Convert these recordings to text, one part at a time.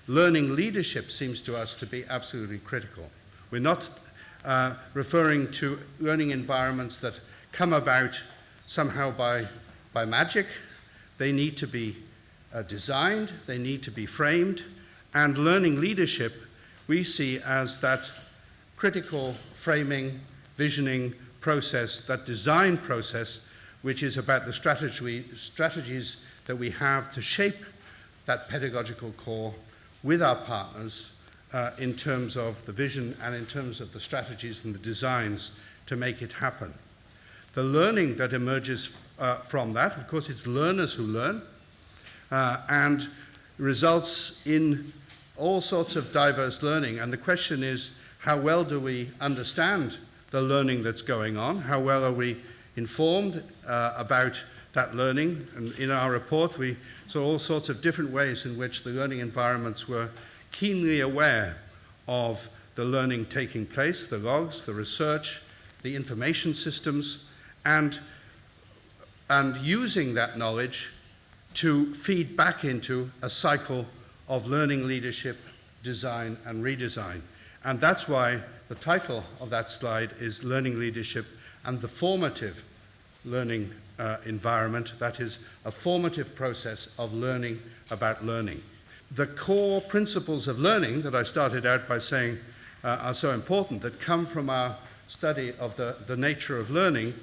learning leadership seems to us to be absolutely critical. We're not referring to learning environments that come about somehow by magic. They need to be designed, they need to be framed, and learning leadership we see as that critical framing, visioning process, that design process, which is about the strategies that we have to shape that pedagogical core with our partners in terms of the vision and in terms of the strategies and the designs to make it happen. The learning that emerges from that, of course, it's learners who learn, and results in all sorts of diverse learning. And the question is, how well do we understand the learning that's going on? How well are we informed about that learning? And in our report, we saw all sorts of different ways in which the learning environments were keenly aware of the learning taking place, the logs, the research, the information systems, and using that knowledge to feed back into a cycle of learning leadership, design, and redesign. And that's why the title of that slide is Learning Leadership and the Formative Learning Environment. That is a formative process of learning about learning. The core principles of learning that I started out by saying are so important, that come from our study of the nature of learning,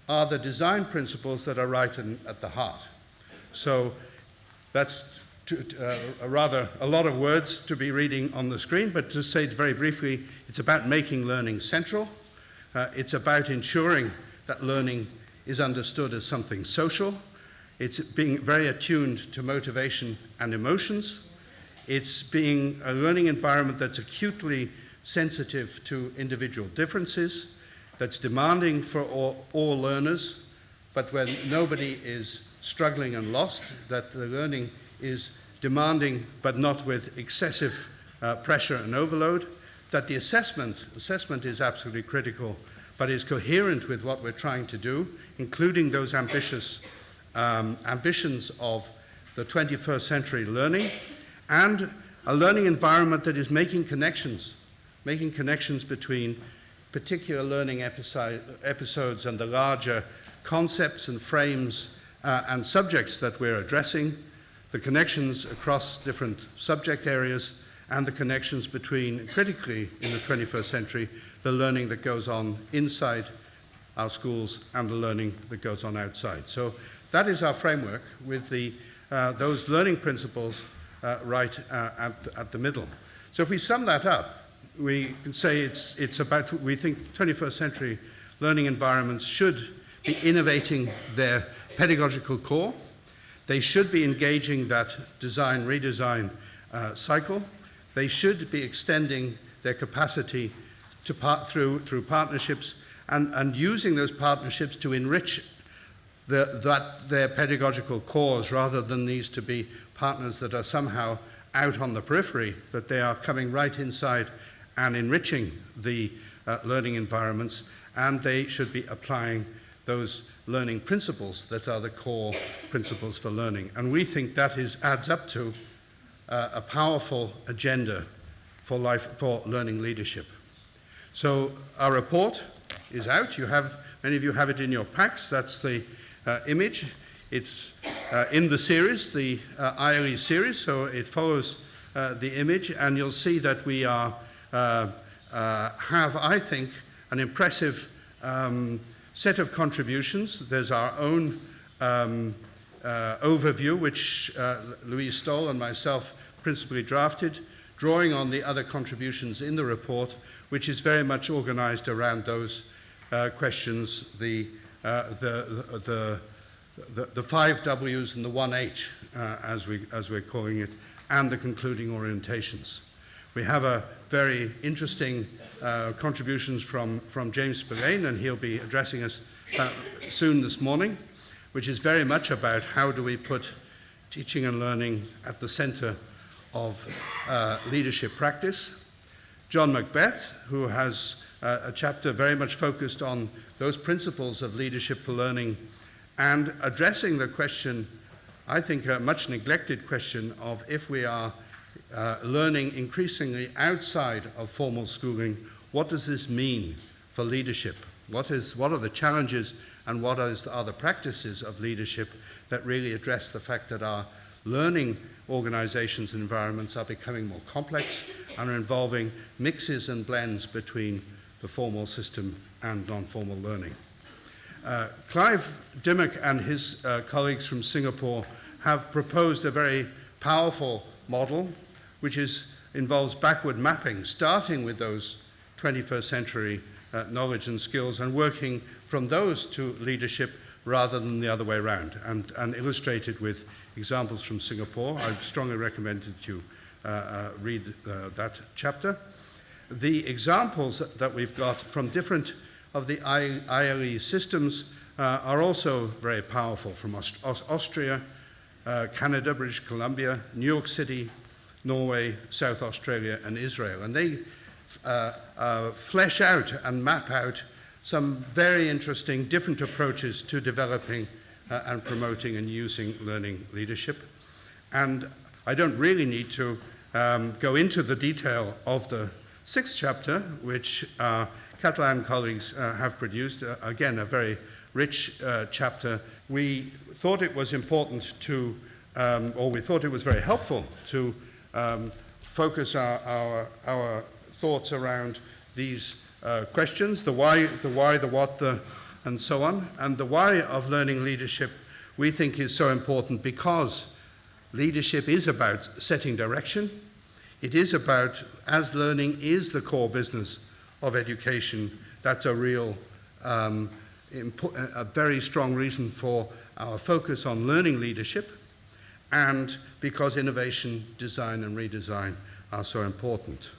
are the design principles that are right at the heart. So that's a lot of words to be reading on the screen, but to say it very briefly, it's about making learning central. It's about ensuring that learning is understood as something social. It's being very attuned to motivation and emotions. It's being a learning environment that's acutely sensitive to individual differences, that's demanding for all learners, but when nobody is struggling and lost, that the learning is demanding but not with excessive pressure and overload, that the assessment is absolutely critical but is coherent with what we're trying to do, including those ambitious ambitions of the 21st century learning, and a learning environment that is making connections between particular learning episodes and the larger concepts and frames and subjects that we're addressing, the connections across different subject areas, and the connections between, critically in the 21st century, the learning that goes on inside our schools and the learning that goes on outside. So that is our framework with those learning principles right at the middle. So if we sum that up, we can say it's about, we think 21st century learning environments should be innovating their pedagogical core. They should be engaging that design, redesign cycle. They should be extending their capacity to through partnerships and using those partnerships to enrich their pedagogical cores, rather than these to be partners that are somehow out on the periphery, that they are coming right inside and enriching the learning environments, and they should be applying those learning principles that are the core principles for learning. And we think that adds up to a powerful agenda for learning leadership. So our report is out. Many of you have it in your packs. That's the image. It's in the series, the ILE series, so it follows the image, and you'll see that we have, I think, an impressive set of contributions. There's our own overview, which Louise Stoll and myself principally drafted, drawing on the other contributions in the report, which is very much organized around those questions, the 5 W's and the 1 H, as we're calling it, and the concluding orientations. We have a very interesting contributions from James Spillane, and he'll be addressing us soon this morning, which is very much about how do we put teaching and learning at the center of leadership practice. John Macbeth, who has a chapter very much focused on those principles of leadership for learning and addressing the question, I think a much neglected question, of if we are learning increasingly outside of formal schooling. What does this mean for leadership? What are the challenges and what are the practices of leadership that really address the fact that our learning organizations and environments are becoming more complex and are involving mixes and blends between the formal system and non-formal learning. Clive Dimmock and his colleagues from Singapore have proposed a very powerful model which involves backward mapping, starting with those 21st century knowledge and skills and working from those to leadership rather than the other way around, and illustrated with examples from Singapore. I strongly recommend that you read that chapter. The examples that we've got from different of the ILE systems are also very powerful, from Austria, Canada, British Columbia, New York City, Norway, South Australia, and Israel. And they flesh out and map out some very interesting different approaches to developing and promoting and using learning leadership. And I don't really need to go into the detail of the 6th chapter, which Catalan colleagues have produced. Again, a very rich chapter. We thought it was important to, or we thought it was very helpful to focus our thoughts around these questions, the why, the what, and so on. And the why of learning leadership, we think, is so important because leadership is about setting direction. It is about, as learning is the core business of education, that's a real, a very strong reason for our focus on learning leadership, and because innovation, design, and redesign are so important.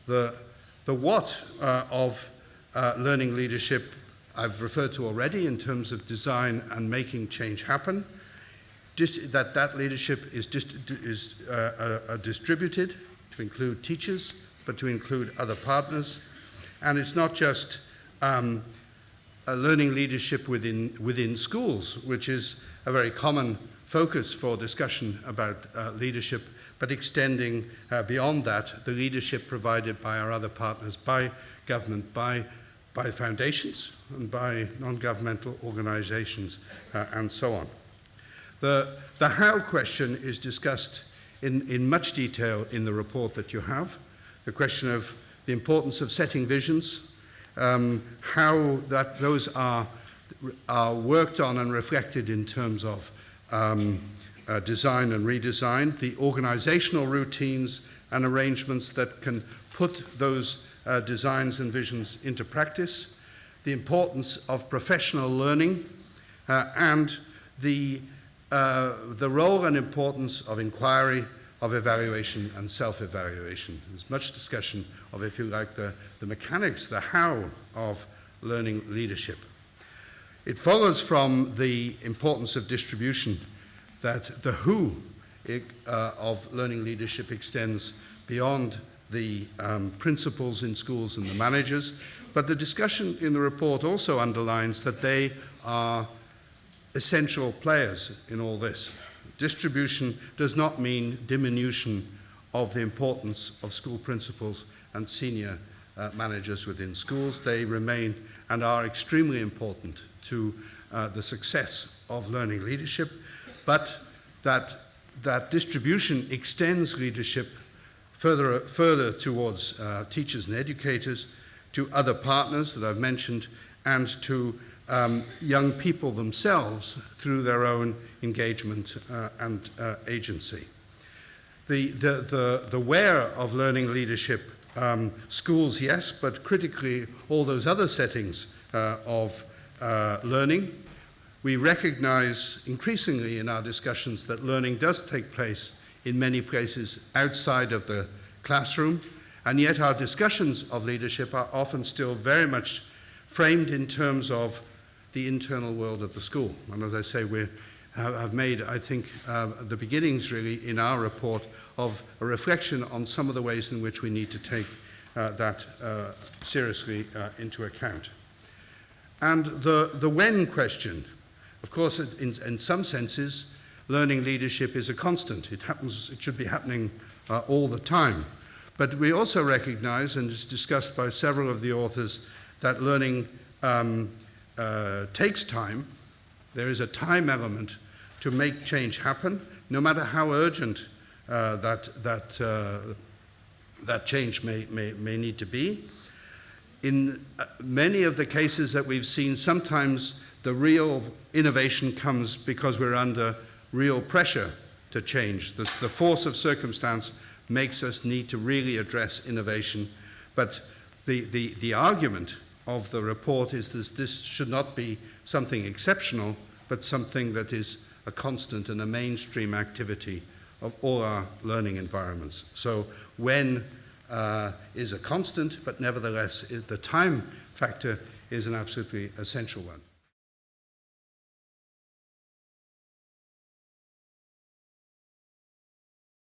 The what of learning leadership I've referred to already in terms of design and making change happen. That leadership is distributed to include teachers, but to include other partners. And it's not just a learning leadership within schools, which is a very common focus for discussion about leadership, but extending beyond that, the leadership provided by our other partners, by government, by foundations, and by non-governmental organizations, and so on. The how question is discussed in much detail in the report that you have. The question of the importance of setting visions, how those are worked on and reflected in terms of design and redesign, the organizational routines and arrangements that can put those designs and visions into practice, the importance of professional learning, and the role and importance of inquiry, of evaluation and self-evaluation. There's much discussion of, if you like, the mechanics, the how of learning leadership. It follows from the importance of distribution that the who of learning leadership extends beyond the principals in schools and the managers, but the discussion in the report also underlines that they are essential players in all this. Distribution does not mean diminution of the importance of school principals and senior managers within schools. They remain and are extremely important to the success of learning leadership, but that distribution extends leadership further towards teachers and educators, to other partners that I've mentioned, and to young people themselves through their own engagement and agency. The where of learning leadership, schools, yes, but critically all those other settings of learning. We recognize increasingly in our discussions that learning does take place in many places outside of the classroom, and yet our discussions of leadership are often still very much framed in terms of the internal world of the school. And as I say, we have made, I think, the beginnings really in our report of a reflection on some of the ways in which we need to take that seriously into account. And the when question, of course, in some senses, learning leadership is a constant. It should be happening all the time. But we also recognize, and it's discussed by several of the authors, that learning takes time. There is a time element to make change happen, no matter how urgent that change may need to be. In many of the cases that we've seen, sometimes the real innovation comes because we're under real pressure to change. The force of circumstance makes us need to really address innovation. But the argument of the report is that this should not be something exceptional, but something that is a constant and a mainstream activity of all our learning environments. So when is a constant, but nevertheless the time factor is an absolutely essential one.